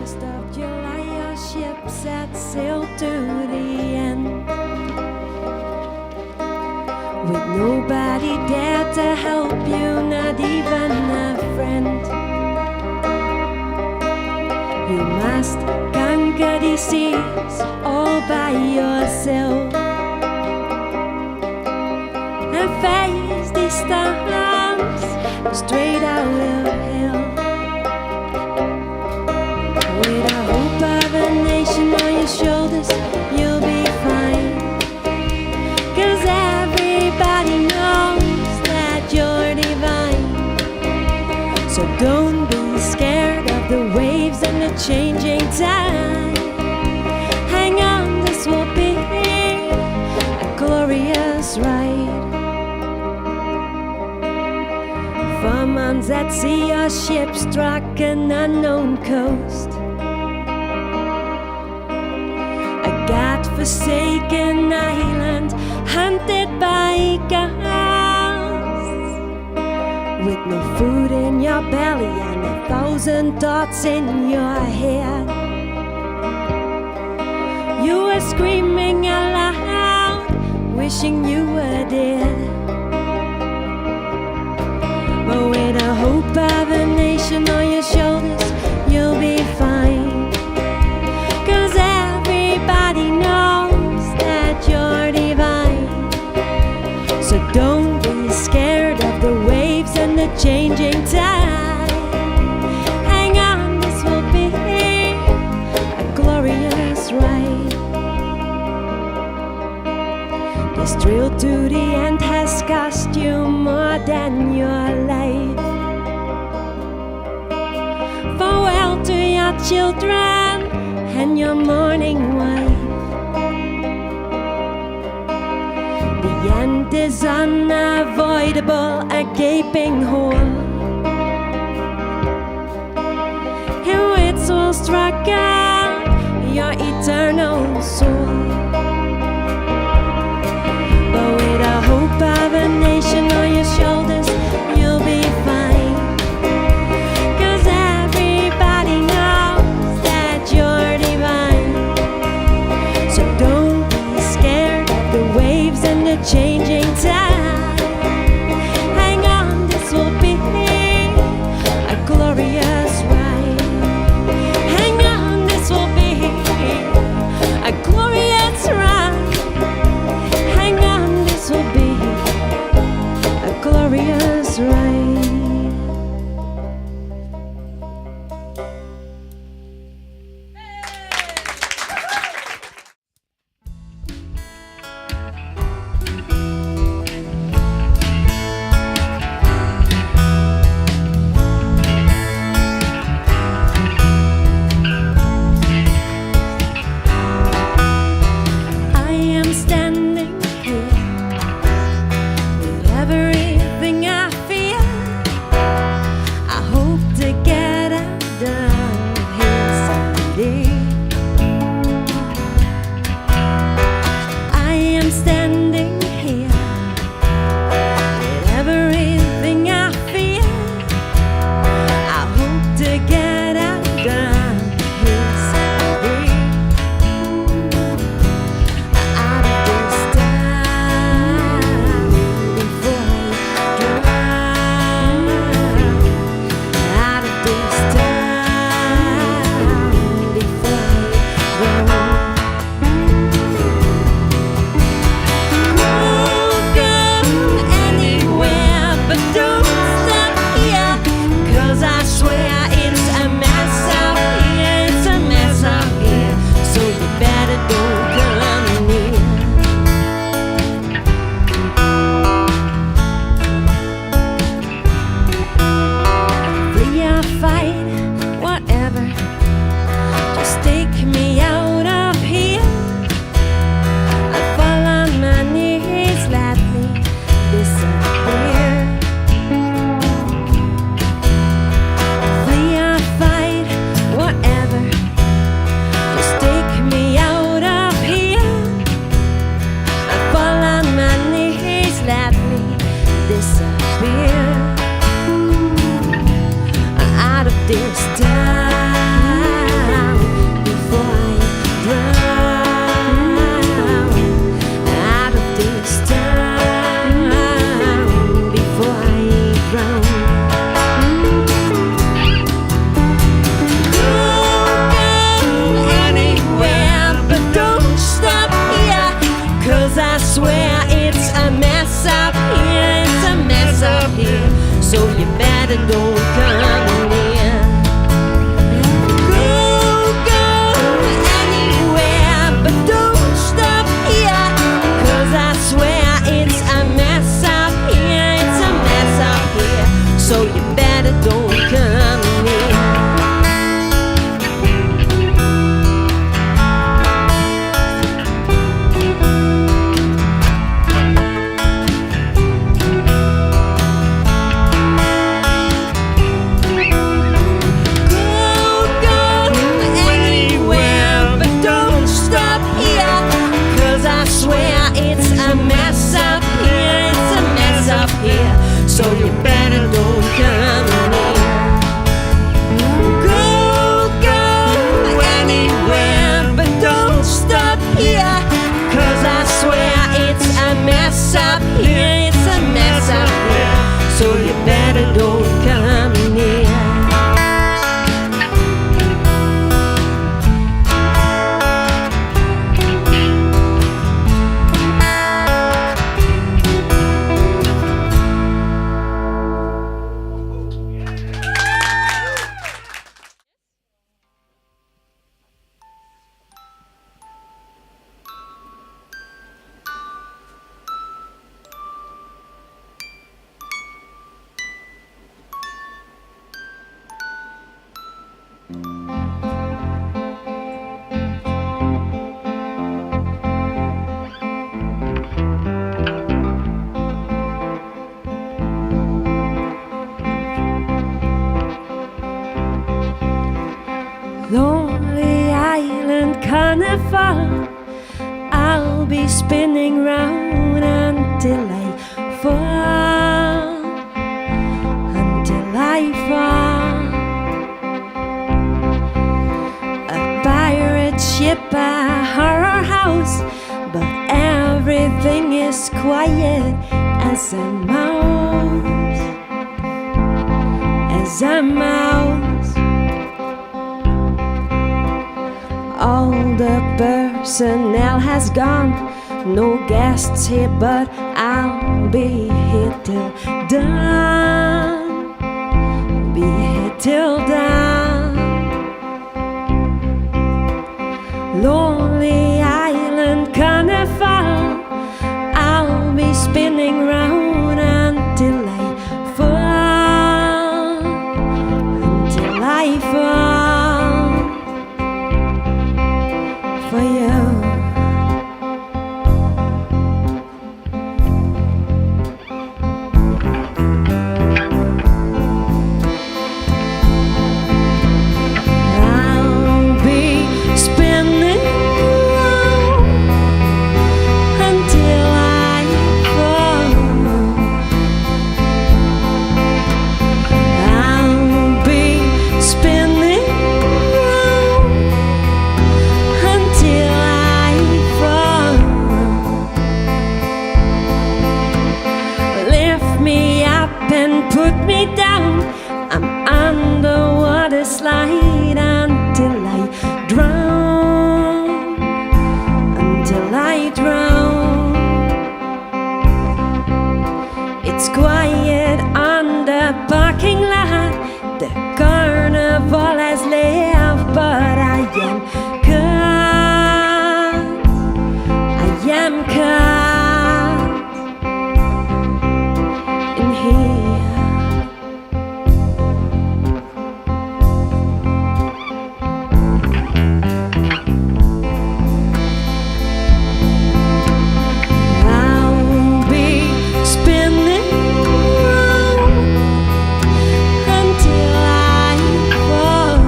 1st of July, your ship set sail to the end, with nobody there to help you, not even a friend. You must conquer these seas all by yourself and face these storms straight out of hell, with the hope of a nation on your shoulders. You'll be fine, 'cause everybody knows that you're divine. So don't be scared of the waves and the changing tide. Hang on, this will be a glorious ride. For months at sea, your ship struck an unknown coast, a God-forsaken island hunted by ghosts, with no food in your belly and 1,000 thoughts in your head. You were screaming aloud, wishing you were dead. But with the hope of a nation on your shoulders, you'll be fine, 'cause everybody knows that you're divine. So don't be scared of the waves and the changing tide. Hang on, this will be a glorious ride. This thrill to the end has cost you more than your life. Farewell to your children and your mourning wife. The end is unavoidable, a gaping hole in which will struggle your eternal soul. But with the hope of a nation on your shoulders, you'll be fine, 'cause everybody knows that you're divine. So don't be scared of the waves and the changing tide. Hang on, this will be a glorious ride. Hang on, this will be a glorious ride. Hang on, this will be so you better don't come near. Go anywhere, but don't stop here, 'cause I swear it's a mess up here, it's a mess up here, so you better don't come near. So you better don't come near. Go anywhere, but don't stop here, 'cause I swear it's a mess up here, it's a mess up here, so you better don't come near. Lonely Island Carnival, I'll be spinning round until I fall, until I fall. A pirate ship, a horror house, but everything is quiet as a mouse, as a mouse. All the personnel has gone, no guests here, but I'll be here till dawn, be here till dawn. Lonely Island Carnival, I'll be spinning round until I fall, until I fall for you. I'll be spinning round until I fall. I'll be spinning round until I fall. Lift me up and put me down. I'm underwater, slide until I drown, until I drown. It's quiet on the parking lot, the carnival has left, but I am caught, I am caught in here. I'll be spinning round until I fall.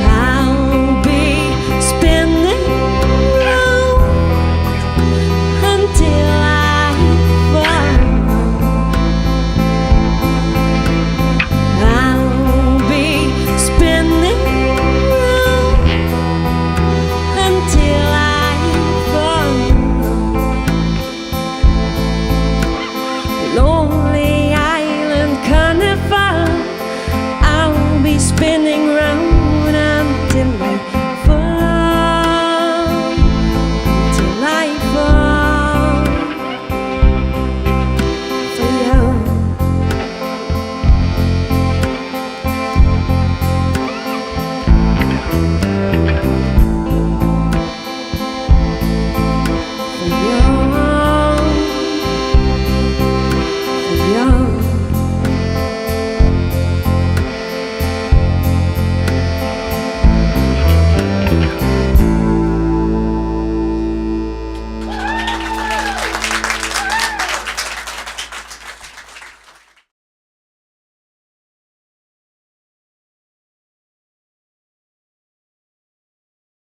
I'll be spinning round until I fall. I'll be spinning round until I fall. Lonely